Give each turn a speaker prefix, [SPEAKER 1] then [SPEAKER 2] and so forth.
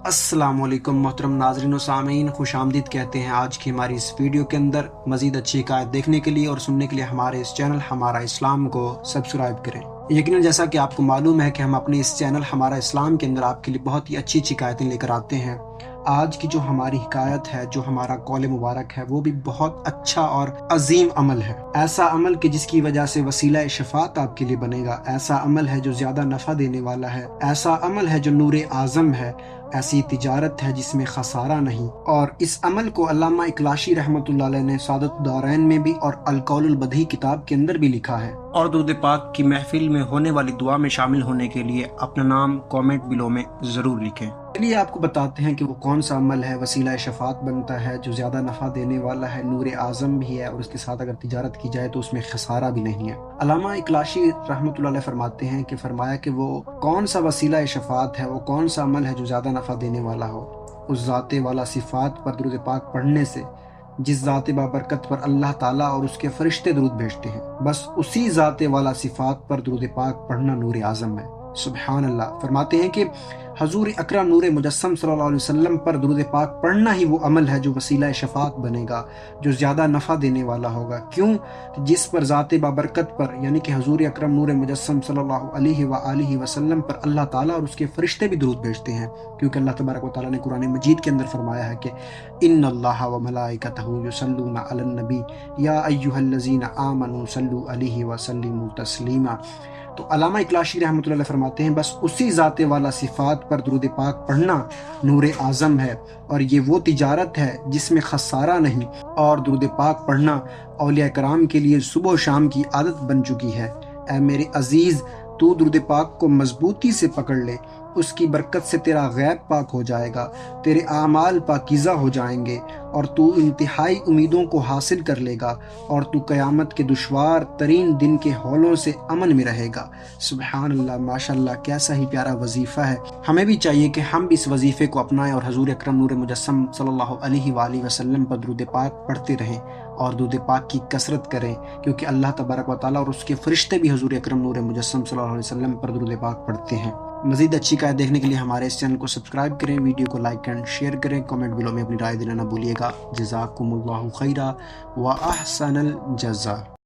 [SPEAKER 1] अस्सलाम वालेकुम मोहतरम नाज़रीन व सामीन, खुश आमदीद कहते हैं आज की हमारी इस वीडियो के अंदर। मज़ीद अच्छी हिकायत देखने के लिए और सुनने के लिए हमारे इस चैनल हमारा इस्लाम को सब्सक्राइब करें। यकीनन जैसा कि आपको मालूम है कि हम अपने इस चैनल हमारा इस्लाम के अंदर आपके लिए बहुत ही अच्छी अच्छी हिकायतें लेकर आते हैं। आज की जो हमारी हिकायत है, जो हमारा कौल मुबारक है, वो भी बहुत अच्छा और अजीम अमल है। ऐसा अमल कि जिसकी वजह से वसीला शफात आपके लिए बनेगा। ऐसा अमल है जो ज्यादा नफा देने वाला है। ऐसा अमल है जो नूर आजम है। ऐसी तिजारत है जिसमें खसारा नहीं। और इस अमल को अल्लामा इकलाशी रहमतुल्लाह अलैह ने सादत दारैन में भी और अलकौलुल बदी किताब के अंदर भी लिखा है। और दुरूद पाक की महफिल में होने वाली दुआ में शामिल होने के लिए अपना नाम कमेंट बिलो में जरूर लिखें। चलिए आपको बताते हैं कि वो कौन सा अमल है, वसीला शफात बनता है, जो ज्यादा नफा देने वाला है, नूर आजम भी है और उसके साथ अगर तिजारत की जाए तो उसमें खसारा भी नहीं है। अल्लामा इकलाशी रहमतुल्लाह अलैह फरमाते हैं कि फरमाया कि वो कौन सा वसीला शफात है, वो कौन सा अमल है जो ज्यादा नफा देने वाला हो। उस ज़ाते वाला सिफात पर दुरूद पाक पढ़ने से जिस ज़ाते बाबरकत पर अल्लाह ताला और उसके फरिश्ते दुरूद भेजते हैं, बस उसी ज़ाते वाला सिफात पर दुरूद पाक पढ़ना नूर आज़म है। सुबहान अल्लाह। फरमाते हैं कि हजूर अकरम नूर मुजस्सम सल्लल्लाहु अलैहि वसल्लम पर दुरूद पाक पढ़ना ही वो अमल है जो वसीला शफात बनेगा, जो ज़्यादा नफ़ा देने वाला होगा। क्यों? जिस पर ज़ाते बाबरकत पर यानी कि हजूर अकरम नूर मुजस्सम सल्लल्लाहु अलैहि वसल्लम पर अल्लाह ताला और उसके फरिश्ते भी दुरूद भेजते हैं। क्योंकि अल्लाह तबारक व तआला ने कुरान मजीद के अंदर फरमाया है कि इन्नल्लाह व मलाइकतहु युसल्लूना अलन नबी या अय्युहल्लज़ीना आमनू सल्लू अलैहि व सल्लिमू तस्लीमा। तो अल्लामा इकलाशी रहमतुल्लाह अलैह फरमाते हैं बस उसी ज़ाते वाला सिफात पर दुरूद पाक पढ़ना नूर आज़म है और ये वो तिजारत है जिसमें खसारा नहीं। और दुरूद पाक पढ़ना औलिया कराम के लिए सुबह शाम की आदत बन चुकी है। ऐ मेरे अजीज़, तू दुरूद पाक को मजबूती से पकड़ ले, उसकी बरकत से तेरा गैब पाक हो जाएगा, तेरे आमाल पाकीज़ा हो जाएंगे और तू इंतहाई उम्मीदों को हासिल कर लेगा और तू क़यामत के दुश्वार तरीन दिन के हौलों से अमन में रहेगा। सुबहान अल्लाह, माशाअल्लाह, कैसा ही प्यारा वजीफ़ा है। हमें भी चाहिए कि हम भी इस वजीफ़े को अपनाएं और हजूर अकरम नूर मुजस्सम सल्लल्लाहु अलैहि वसल्लम पर दुरूद पाक पढ़ते रहें और दुरूद पाक की कसरत करें। क्योंकि अल्लाह तबारक व तआला और उसके फरिश्ते भी हजूर अकरम नूर मुजस्सम सल्लल्लाहु अलैहि वसल्लम पर दुरूद पाक पढ़ते हैं। मज़ीद अच्छी हिकायत देखने के लिए हमारे इस चैनल को सब्सक्राइब करें, वीडियो को लाइक एंड शेयर करें, कमेंट बिलो में अपनी राय देना ना भूलिएगा। जज़ाकुमुल्लाहु खैरा व अहसनल जज़ा।